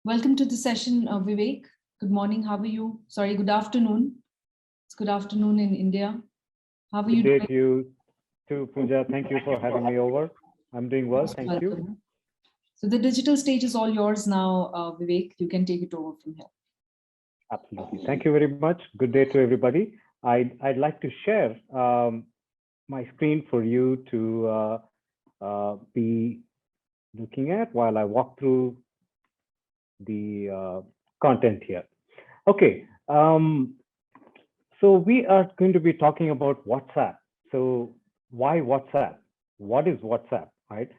Welcome to the session, Vivek. Good morning. How are you? Sorry, good afternoon. It's good afternoon in India. How are you Good day doing? to you too, Pooja. Thank you for having me over. I'm doing well, Most thank you. welcome. So the digital stage is all yours now, Vivek. You can take it over from here. Absolutely. Thank you very much. Good day to everybody. I'd like to share my screen for you to be looking at while I walk through the content here. Okay. So we are going to be talking about WhatsApp. So why WhatsApp? What is WhatsApp, right?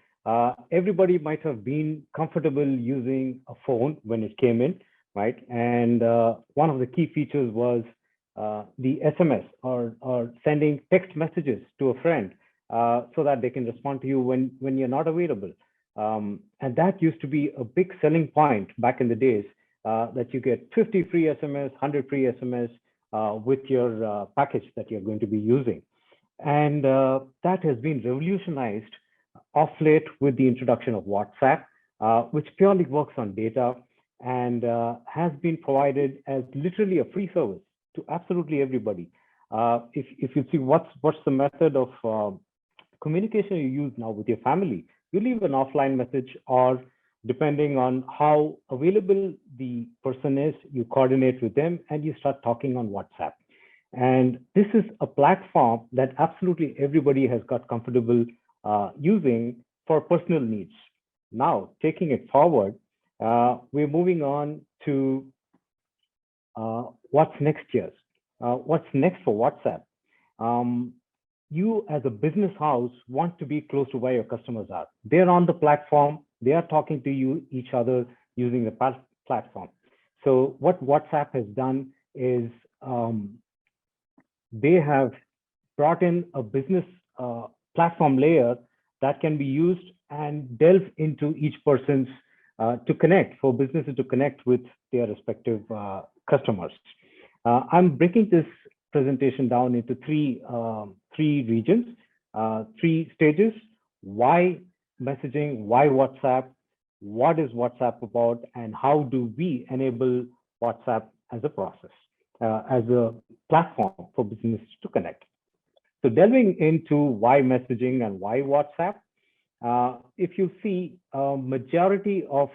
Everybody might have been comfortable using a phone when it came in, right? And one of the key features was the SMS or sending text messages to a friend so that they can respond to you when you're not available. And that used to be a big selling point back in the days that you get 50 free SMS, 100 free SMS with your package that you're going to be using. And that has been revolutionized off late with the introduction of WhatsApp, which purely works on data and has been provided as literally a free service to absolutely everybody. If you see what's the method of communication you use now with your family, you leave an offline message, or depending on how available the person is, you coordinate with them and you start talking on WhatsApp. And this is a platform that absolutely everybody has got comfortable using for personal needs. Now, taking it forward, we're moving on to what's next year. What's next for WhatsApp? You as a business house want to be close to where your customers are. They're on the platform, they are talking to each other using the platform. So what WhatsApp has done is they have brought in a business platform layer that can be used and delve into each person's to connect, for businesses to connect with their respective customers. I'm breaking this presentation down into three regions, three stages. Why messaging, why WhatsApp, what is WhatsApp about, and how do we enable WhatsApp as a process, as a platform for businesses to connect. So delving into why messaging and why WhatsApp, if you see majority of,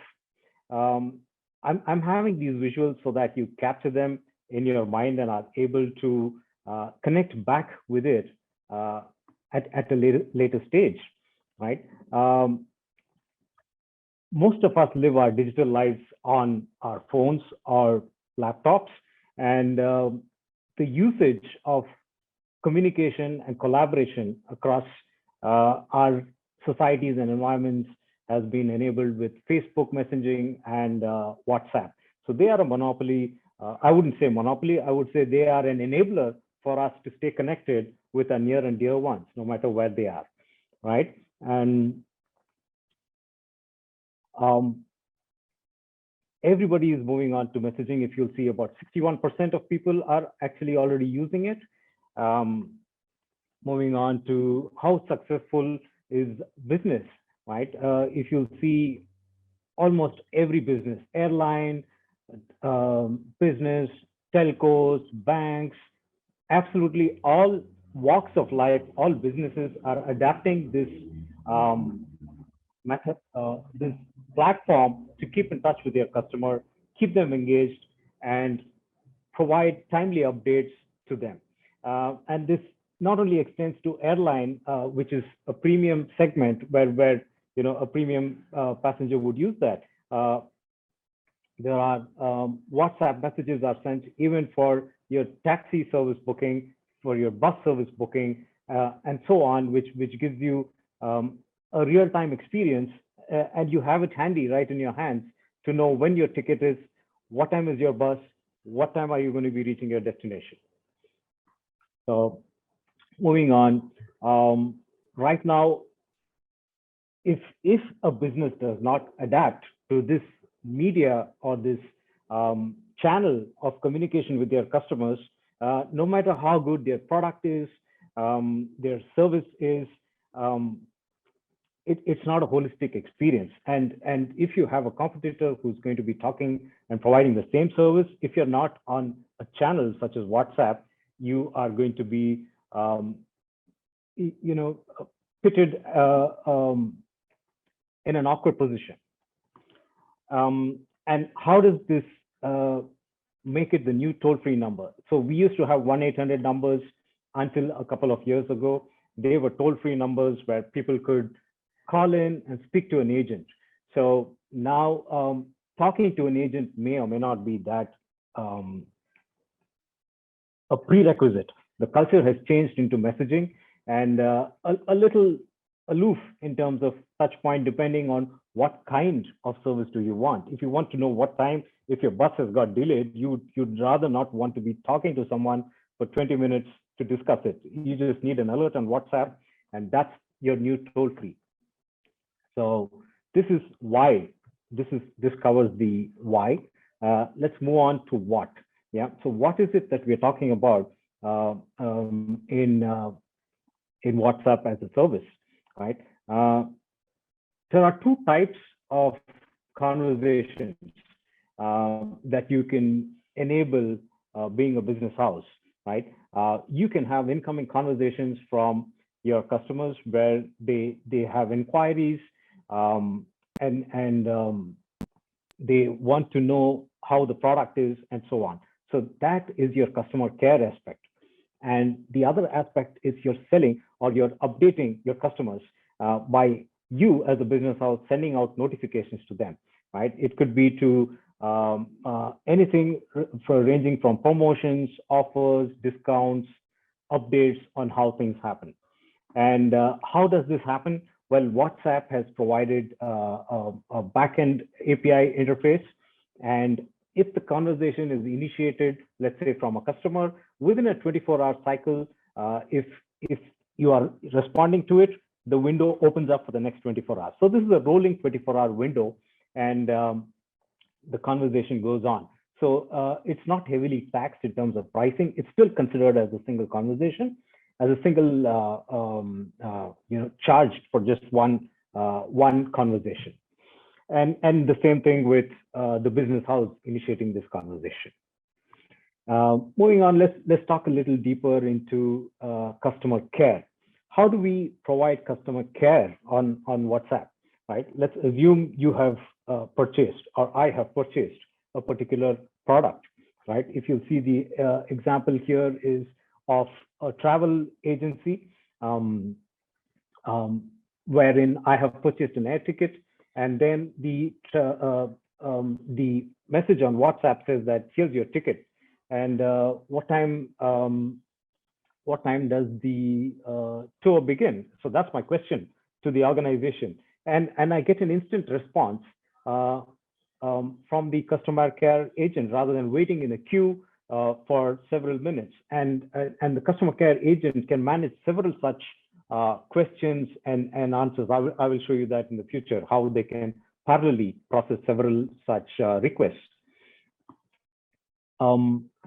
I'm having these visuals so that you capture them in your mind and are able to connect back with it at a later stage, right? Most of us live our digital lives on our phones or laptops, and the usage of communication and collaboration across our societies and environments has been enabled with Facebook messaging and WhatsApp. So they are a monopoly. I wouldn't say monopoly, I would say they are an enabler for us to stay connected with our near and dear ones, no matter where they are, right? And everybody is moving on to messaging. If you'll see, about 61% of people are actually already using it. Moving on to how successful is business, right? If you'll see, almost every business, airline, business, telcos, banks, absolutely all walks of life, all businesses are adapting this method, this platform to keep in touch with their customer, keep them engaged, and provide timely updates to them. And this not only extends to airline, which is a premium segment where a premium passenger would use that. There are WhatsApp messages are sent even for your taxi service booking, for your bus service booking, and so on, which gives you a real-time experience, and you have it handy right in your hands to know when your ticket is, what time is your bus, what time are you going to be reaching your destination. So moving on, right now, if a business does not adapt to this media or this channel of communication with their customers, no matter how good their product is, their service is, it's not a holistic experience. And if you have a competitor who's going to be talking and providing the same service, if you're not on a channel such as WhatsApp, you are going to be, pitted in an awkward position. And how does this make it the new toll-free number? So we used to have 1-800 numbers until a couple of years ago. They were toll-free numbers where people could call in and speak to an agent. So now talking to an agent may or may not be that a prerequisite. The culture has changed into messaging and a little aloof in terms of touch point, depending on what kind of service do you want. If you want to know what time, if your bus has got delayed, you'd rather not want to be talking to someone for 20 minutes to discuss it. You just need an alert on WhatsApp, and that's your new toll-free. So this is why, this covers the why. Let's move on to what. Yeah. So what is it that we're talking about in WhatsApp as a service, right? There are two types of conversations that you can enable being a business house, right? You can have incoming conversations from your customers where they have inquiries and they want to know how the product is and so on. So that is your customer care aspect. And the other aspect is you're selling or you're updating your customers by you as a business house sending out notifications to them, right? It could be to anything for ranging from promotions, offers, discounts, updates on how things happen. And how does this happen? Well, WhatsApp has provided a backend API interface. And if the conversation is initiated, let's say from a customer, within a 24-hour cycle, if you are responding to it, the window opens up for the next 24 hours. So this is a rolling 24-hour window, and the conversation goes on. So it's not heavily taxed in terms of pricing. It's still considered as a single conversation, as a single charged for just one conversation. And the same thing with the business house initiating this conversation. Moving on, let's talk a little deeper into customer care. How do we provide customer care on WhatsApp, right? Let's assume you have purchased, or I have purchased a particular product, right? If you see the example here is of a travel agency wherein I have purchased an air ticket, and then the message on WhatsApp says that here's your ticket, and what time does the tour begin? So that's my question to the organization, and I get an instant response from the customer care agent rather than waiting in a queue for several minutes. And the customer care agent can manage several such questions and answers. I will show you that in the future, how they can parallelly process several such requests.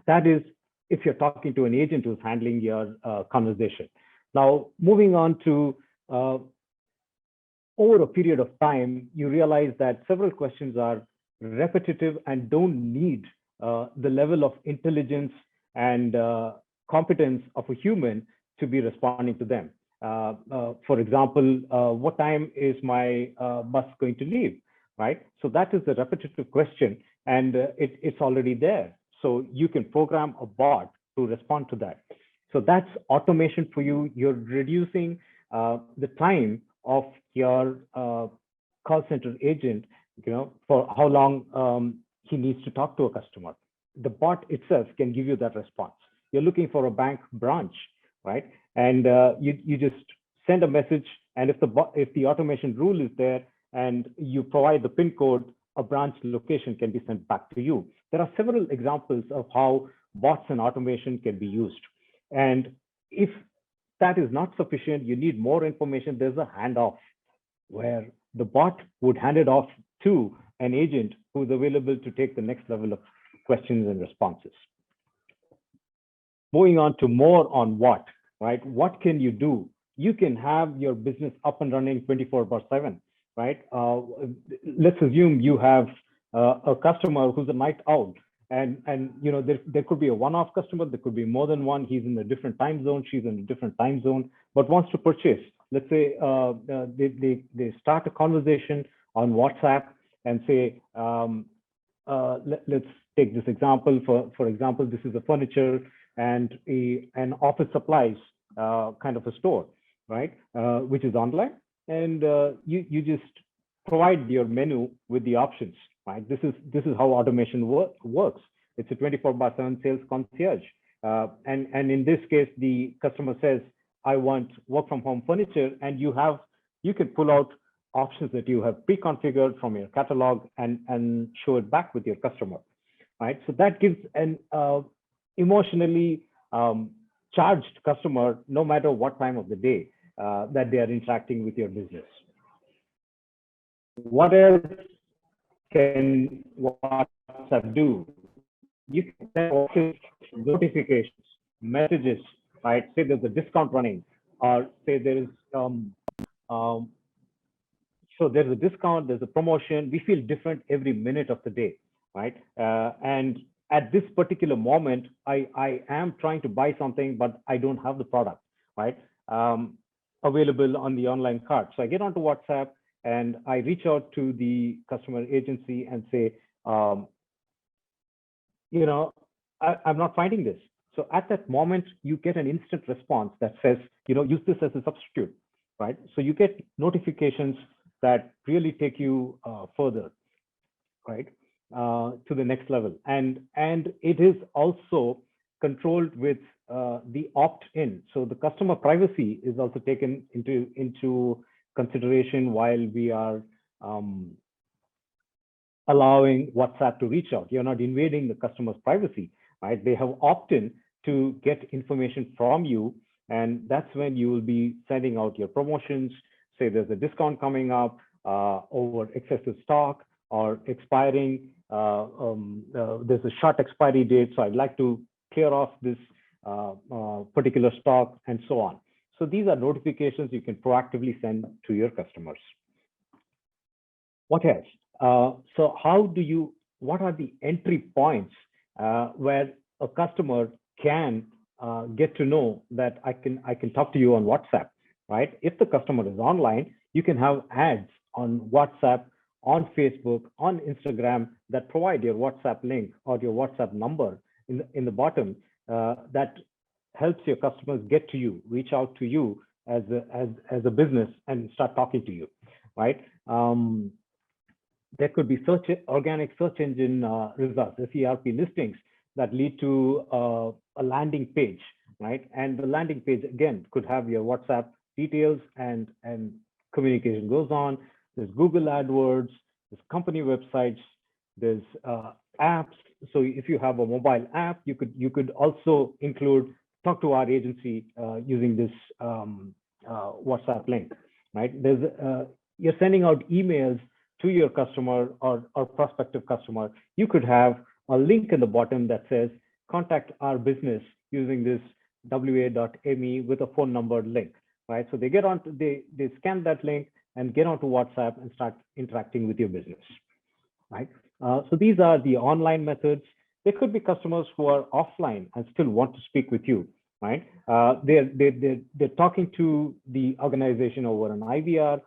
That is if you're talking to an agent who's handling your conversation. Now, moving on to over a period of time, you realize that several questions are repetitive and don't need the level of intelligence and competence of a human to be responding to them. For example, what time is my bus going to leave, right? So that is a repetitive question, and it's already there. So you can program a bot to respond to that. So that's automation for you. You're reducing the time of your call center agent, for how long he needs to talk to a customer. The bot itself can give you that response. You're looking for a bank branch, right? And you just send a message, and if the automation rule is there and you provide the PIN code, a branch location can be sent back to you. There are several examples of how bots and automation can be used. And if that is not sufficient, you need more information, there's a handoff where the bot would hand it off to an agent who's available to take the next level of questions and responses. Moving on to more on what, right? What can you do you can have your business up and running 24/7, right? Let's assume you have a customer who's a night owl, and there could be a one-off customer, there could be more than one. He's in a different time zone, she's in a different time zone, but wants to purchase. Let's say they start a conversation on WhatsApp and say, let's take this example. For example, this is a furniture and an office supplies kind of a store, right? Which is online, and you just provide your menu with the options, right? This is how automation works. It's a 24/7 sales concierge, and in this case, the customer says, "I want work from home furniture," and you can pull out options that you have pre-configured from your catalog and show it back with your customer, right? So that gives an emotionally charged customer, no matter what time of the day that they are interacting with your business. What else can WhatsApp do? You can send notifications, messages, right? Say there's a discount running, or say there is so there's a discount, there's a promotion. We feel different every minute of the day, right? And at this particular moment, I am trying to buy something, but I don't have the product, right? Available on the online cart. So I get onto WhatsApp and I reach out to the customer agency and say, I'm not finding this. So at that moment, you get an instant response that says, use this as a substitute, right? So you get notifications that really take you further, right, to the next level. And it is also controlled with the opt-in. So the customer privacy is also taken into consideration while we are allowing WhatsApp to reach out. You're not invading the customer's privacy, right? They have opt-in to get information from you, and that's when you will be sending out your promotions. Say there's a discount coming up over excessive stock or expiring. There's a short expiry date, so I'd like to clear off this particular stock, and so on. So these are notifications you can proactively send to your customers. What else? So what are the entry points where a customer can get to know that I can talk to you on WhatsApp, right? If the customer is online, you can have ads on WhatsApp, on Facebook, on Instagram that provide your WhatsApp link or your WhatsApp number in the bottom that helps your customers get to you, reach out to you as a business and start talking to you, right? There could be organic search engine results, SERP listings that lead to a landing page, right? And the landing page, again, could have your WhatsApp details, and communication goes on. There's Google AdWords, there's company websites, there's apps. So if you have a mobile app, you could also include talk to our agency using this WhatsApp link, right? You're sending out emails to your customer or prospective customer. You could have a link in the bottom that says contact our business using this wa.me with a phone number link, right? So they scan that link and get onto WhatsApp and start interacting with your business, right? So these are the online methods. There could be customers who are offline and still want to speak with you, right? They're talking to the organization over an IVR.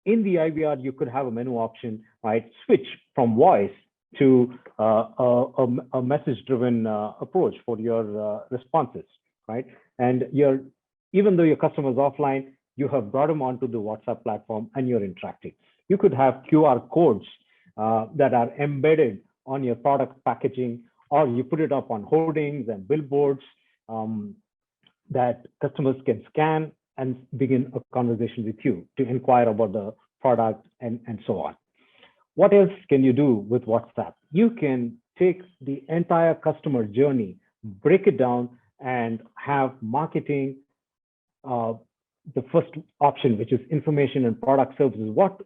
In the IVR, you could have a menu option, right? Switch from voice to a message-driven approach for your responses, right? And even though your customer is offline, you have brought them onto the WhatsApp platform and you're interacting. You could have QR codes that are embedded on your product packaging, or you put it up on hoardings and billboards that customers can scan and begin a conversation with you to inquire about the product and so on. What else can you do with WhatsApp? You can take the entire customer journey, break it down, and have marketing. The first option, which is information and product services. What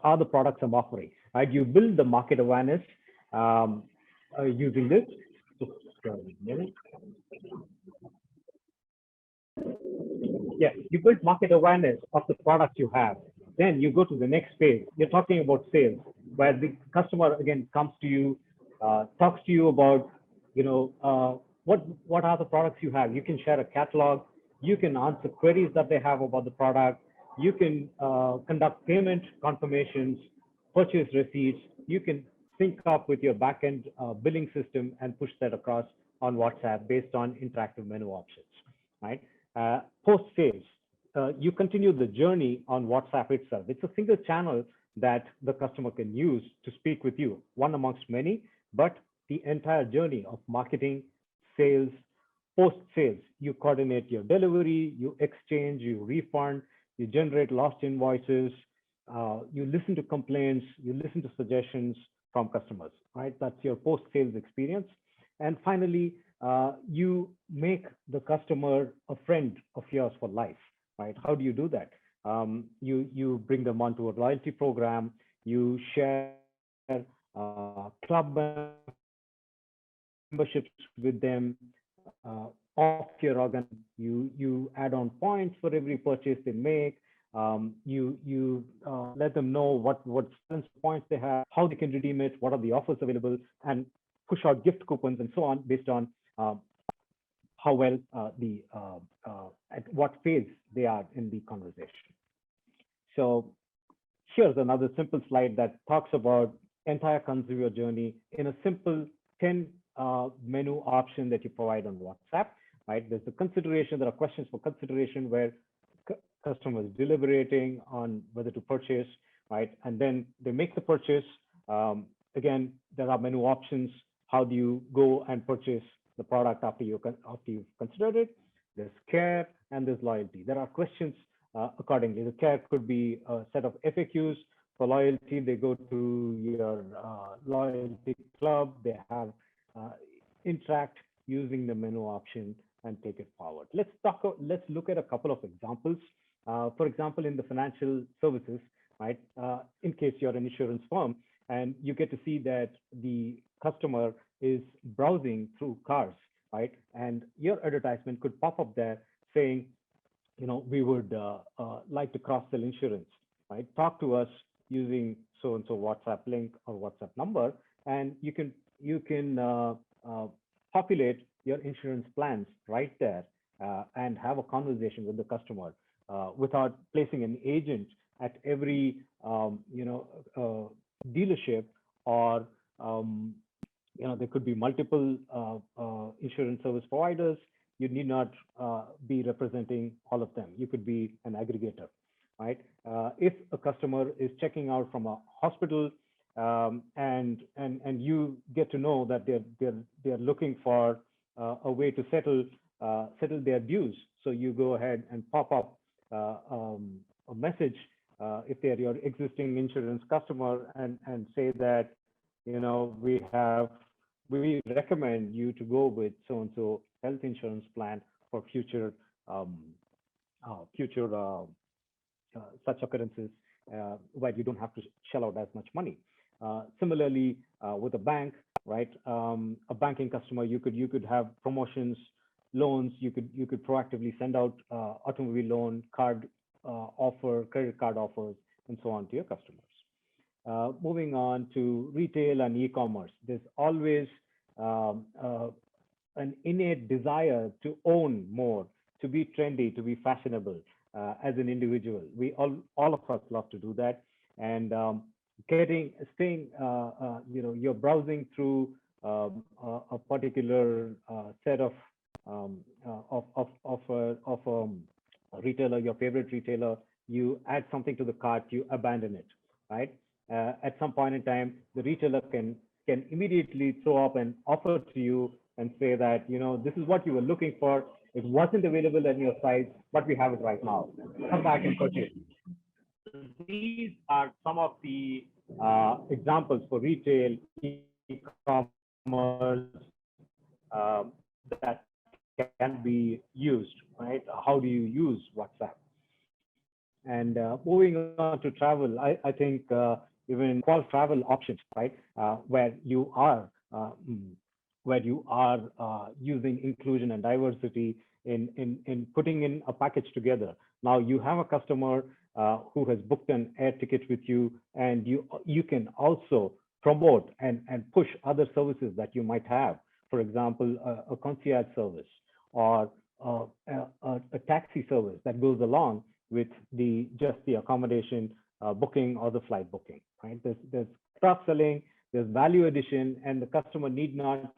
are the products I'm offering? Right? You build the market awareness using this. Yeah, you build market awareness of the product you have. Then you go to the next phase. You're talking about sales, where the customer again comes to you, talks to you about, what are the products you have. You can share a catalog. You can answer queries that they have about the product. You can conduct payment confirmations, purchase receipts. You can sync up with your backend billing system and push that across on WhatsApp based on interactive menu options, right? Post sales, you continue the journey on WhatsApp itself. It's a single channel that the customer can use to speak with you, one amongst many, but the entire journey of marketing, sales, post sales, you coordinate your delivery, you exchange, you refund, you generate lost invoices, you listen to complaints, you listen to suggestions from customers, right? That's your post sales experience. And finally, you make the customer a friend of yours for life, right? How do you do that? You bring them onto a loyalty program, you share club memberships with them off your organ. You add on points for every purchase they make. You let them know what balance points they have, how they can redeem it, what are the offers available, and push out gift coupons and so on based on how well at what phase they are in the conversation. So here's another simple slide that talks about entire consumer journey in a simple 10 menu option that you provide on WhatsApp, right? There's the consideration, there are questions for consideration where customers deliberating on whether to purchase, right? And then they make the purchase. Again, there are menu options. How do you go and purchase the product after you've considered it? There's care and there's loyalty. There are questions accordingly. The care could be a set of FAQs. For loyalty, they go to your loyalty club. They have interact using the menu option and take it forward. Let's look at a couple of examples. For example, in the financial services, right? In case you're an insurance firm and you get to see that the customer is browsing through cars, right? And your advertisement could pop up there saying, we would like to cross-sell insurance, right? Talk to us using so-and-so WhatsApp link or WhatsApp number, and you can populate your insurance plans right there and have a conversation with the customer without placing an agent at every dealership, or there could be multiple insurance service providers. You need not be representing all of them. You could be an aggregator, right? If a customer is checking out from a hospital and you get to know that they're looking for a way to settle their dues, so you go ahead and pop up a message if they're your existing insurance customer and say that we recommend you to go with so and so health insurance plan for future such occurrences where you don't have to shell out as much money. Similarly, with a bank, right? A banking customer, you could have promotions, loans. You could proactively send out automobile loan, card offer, credit card offers, and so on to your customers. Moving on to retail and e-commerce, there's always an innate desire to own more, to be trendy, to be fashionable as an individual. We all of us love to do that, and you're browsing through a particular set of a retailer, your favorite retailer. You add something to the cart, you abandon it, right? At some point in time, the retailer can immediately throw up an offer to you and say that, this is what you were looking for. It wasn't available at your size, but we have it right now. Come back and purchase. These are some of the examples for retail, e-commerce that can be used, right? How do you use WhatsApp? And moving on to travel, I think even qual travel options, right? Where you are using inclusion and diversity in putting in a package together. Now you have a customer who has booked an air ticket with you, and you can also promote and push other services that you might have. For example, a concierge service or a taxi service that goes along with just the accommodation booking or the flight booking, right? There's cross-selling, there's value addition, and the customer need not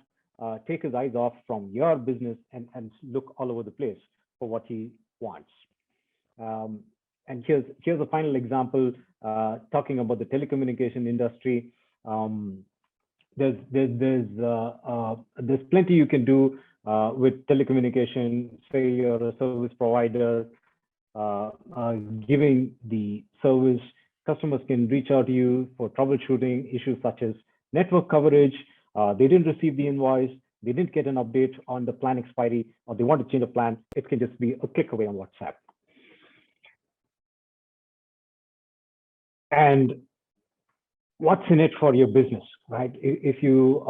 take his eyes off from your business and look all over the place for what he wants. And here's a final example, talking about the telecommunication industry. There's plenty you can do with telecommunication. Say you're a service provider, giving the service, customers can reach out to you for troubleshooting issues such as network coverage. They didn't receive the invoice, they didn't get an update on the plan expiry, or they want to change a plan. It can just be a click away on WhatsApp. And what's in it for your business, right? If you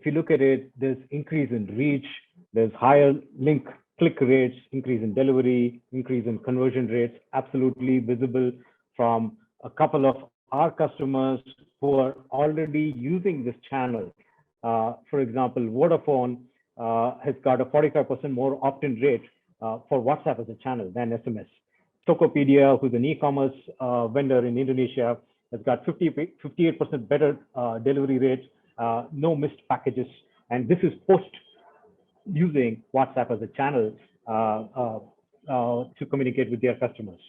look at it, there's increase in reach, there's higher link click rates, increase in delivery, increase in conversion rates, absolutely visible from a couple of our customers who are already using this channel. For example, Vodafone has got a 45% more opt-in rate for WhatsApp as a channel than SMS. Tokopedia, who's an e-commerce vendor in Indonesia, has got 58% better delivery rates, no missed packages. And this is post using WhatsApp as a channel to communicate with their customers.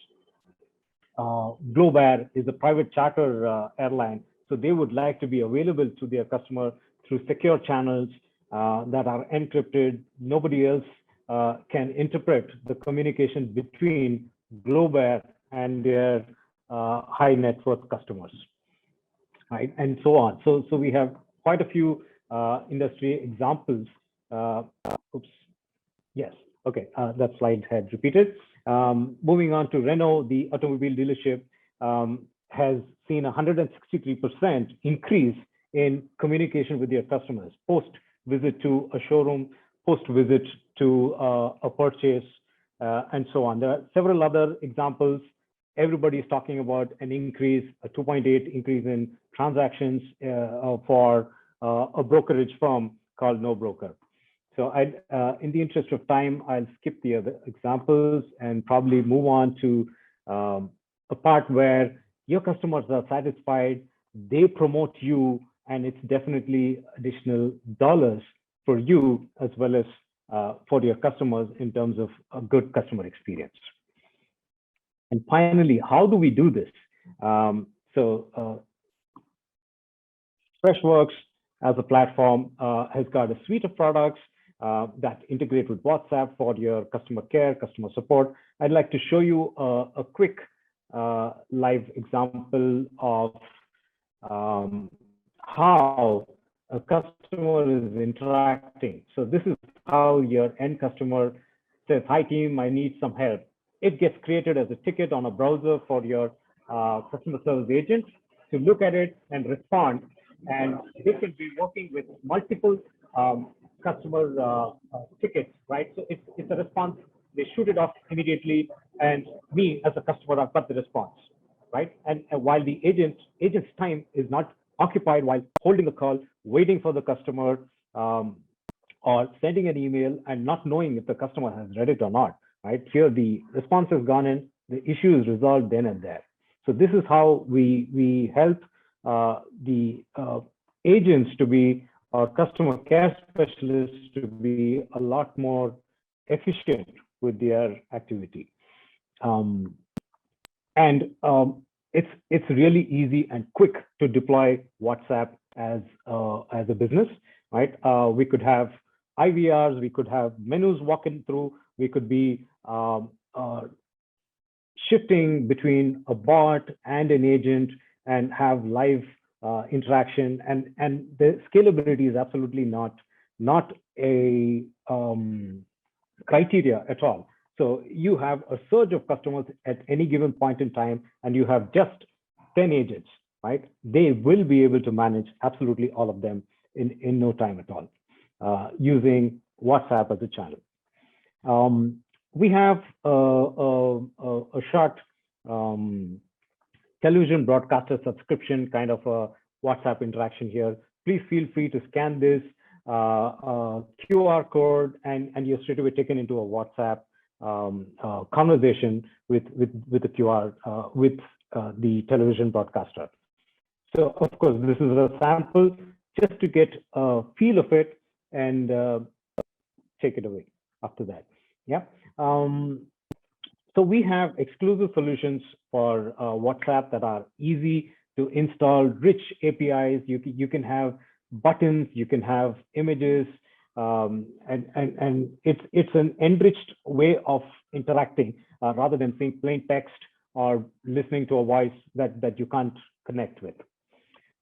Globair is a private charter airline, so they would like to be available to their customer through secure channels that are encrypted. Nobody else can interpret the communication between Globair and their high net worth customers, right? And so on. So we have quite a few industry examples. Oops. Yes. Okay. That slide had repeated. Moving on to Renault, the automobile dealership has seen a 163% increase in communication with their customers, post visit to a showroom, post visit to a purchase, and so on. There are several other examples. Everybody is talking about an increase, a 2.8 increase in transactions for a brokerage firm called No Broker. So in the interest of time, I'll skip the other examples and probably move on to a part where your customers are satisfied, they promote you, and it's definitely additional dollars for you as well as for your customers in terms of a good customer experience. And finally, how do we do this? Freshworks as a platform has got a suite of products that integrate with WhatsApp for your customer care, customer support. I'd like to show you a quick live example of how a customer is interacting. So this is how your end customer says, "Hi team, I need some help." It gets created as a ticket on a browser for your customer service agent to look at it and respond. And they can be working with multiple customer tickets, right? So it's a response. They shoot it off immediately, and me as a customer, I've got the response, right? And while the agent's time is not occupied while holding the call, waiting for the customer, or sending an email and not knowing if the customer has read it or not, right? Here, the response has gone in, the issue is resolved then and there. So this is how we help the agents to be, or customer care specialists to be a lot more efficient with their activity. It's really easy and quick to deploy WhatsApp as a business, right? We could have IVRs, we could have menus walking through, we could be shifting between a bot and an agent and have live interaction, and the scalability is absolutely not a criteria at all. So you have a surge of customers at any given point in time, and you have just 10 agents, right? They will be able to manage absolutely all of them in no time at all, using WhatsApp as a channel. We have a short television broadcaster subscription kind of a WhatsApp interaction here. Please feel free to scan this QR code, and you're straight away taken into a WhatsApp conversation with the QR with the television broadcaster. So of course, this is a sample just to get a feel of it, and take it away after that. Yeah. So we have exclusive solutions for WhatsApp that are easy to install, rich APIs. You can have buttons, you can have images, and it's an enriched way of interacting rather than seeing plain text or listening to a voice that you can't connect with.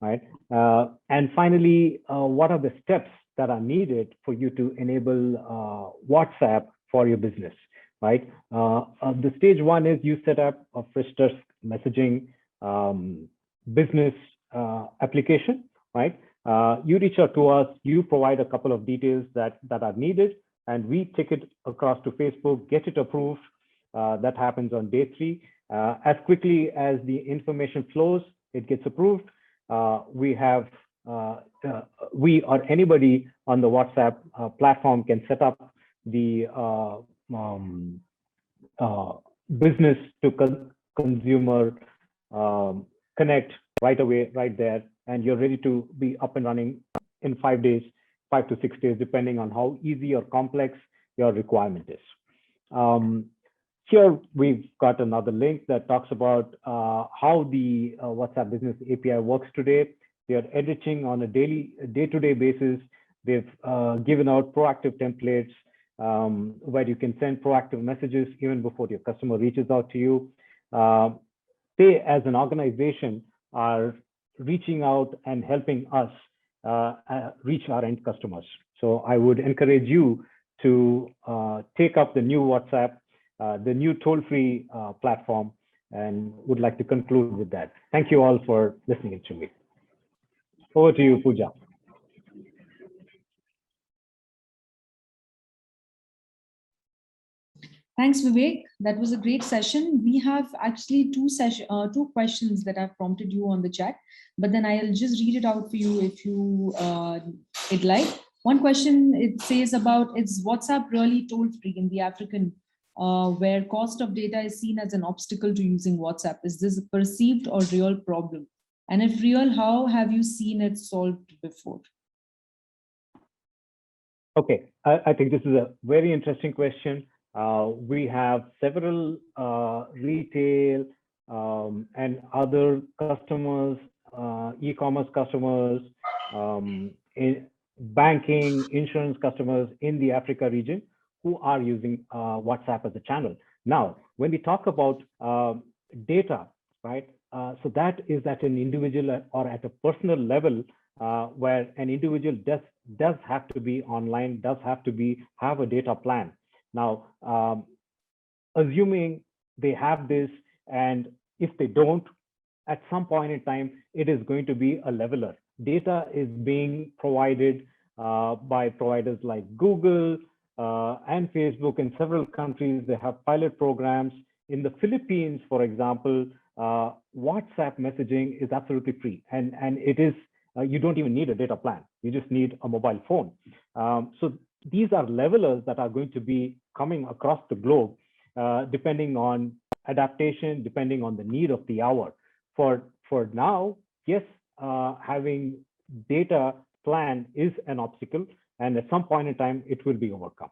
Right. And finally, what are the steps that are needed for you to enable WhatsApp for your business? Right. The stage one is you set up a Freshworks messaging business application. Right. You reach out to us. You provide a couple of details that are needed, and we take it across to Facebook, get it approved. That happens on day 3. As quickly as the information flows, it gets approved. We or anybody on the WhatsApp platform can set up the business to consumer connect right away, right there, and you're ready to be up and running in 5 days, 5 to 6 days, depending on how easy or complex your requirement is. Here we've got another link that talks about how the WhatsApp Business API works today. They are enriching on a day-to-day basis. They've given out proactive templates where you can send proactive messages even before your customer reaches out to you. They, as an organization, are reaching out and helping us reach our end customers. So I would encourage you to take up the new WhatsApp, the new toll-free platform, and would like to conclude with that. Thank you all for listening to me. Over to you, Pooja. Thanks, Vivek. That was a great session. We have actually two questions that I've prompted you on the chat, but then I'll just read it out for you if you would like. One question, it says about, is WhatsApp really toll-free in the African where cost of data is seen as an obstacle to using WhatsApp? Is this a perceived or real problem? And if real, how have you seen it solved before? Okay, I think this is a very interesting question. We have several retail and other customers, e-commerce customers, banking, insurance customers in the Africa region who are using WhatsApp as a channel. Now, when we talk about data, right? So that is at an individual or at a personal level where an individual does have to be online, does have to have a data plan. Now, assuming they have this, and if they don't, at some point in time, it is going to be a leveler. Data is being provided by providers like Google and Facebook in several countries. They have pilot programs. In the Philippines, for example, WhatsApp messaging is absolutely free, and it is you don't even need a data plan. You just need a mobile phone. So these are levelers that are going to be coming across the globe, depending on adaptation, depending on the need of the hour. For now, yes, having data plan is an obstacle, and at some point in time, it will be overcome.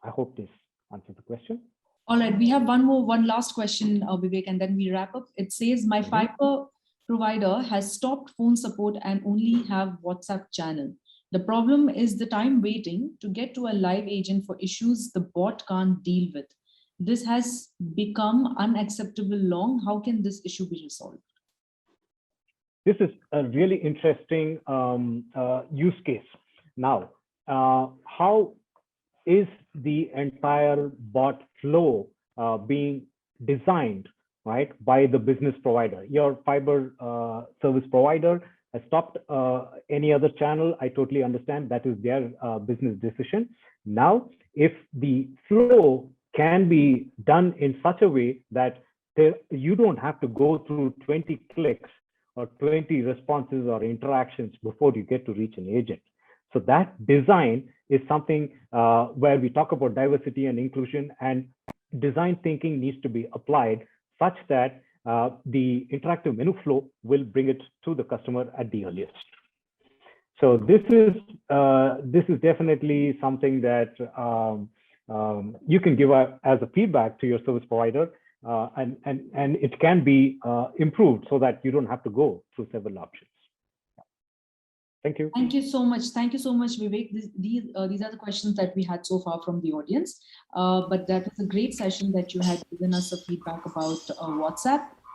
I hope this answers the question. All right, we have one last question, Vivek, and then we wrap up. It says, my fiber provider has stopped phone support and only have WhatsApp channel. The problem is the time waiting to get to a live agent for issues the bot can't deal with. This has become unacceptable long. How can this issue be resolved? This is a really interesting use case. Now, how is the entire bot flow being designed, right, by the business provider? Your fiber service provider has stopped any other channel, I totally understand. That is their business decision. Now, if the flow can be done in such a way that you don't have to go through 20 clicks or 20 responses or interactions before you get to reach an agent. So that design is something where we talk about diversity and inclusion, and design thinking needs to be applied such that the interactive menu flow will bring it to the customer at the earliest. So this is definitely something that you can give as a feedback to your service provider, and it can be improved so that you don't have to go through several options. Thank you. Thank you so much. Thank you so much, Vivek. These are the questions that we had so far from the audience. But that was a great session that you had given us a feedback about WhatsApp.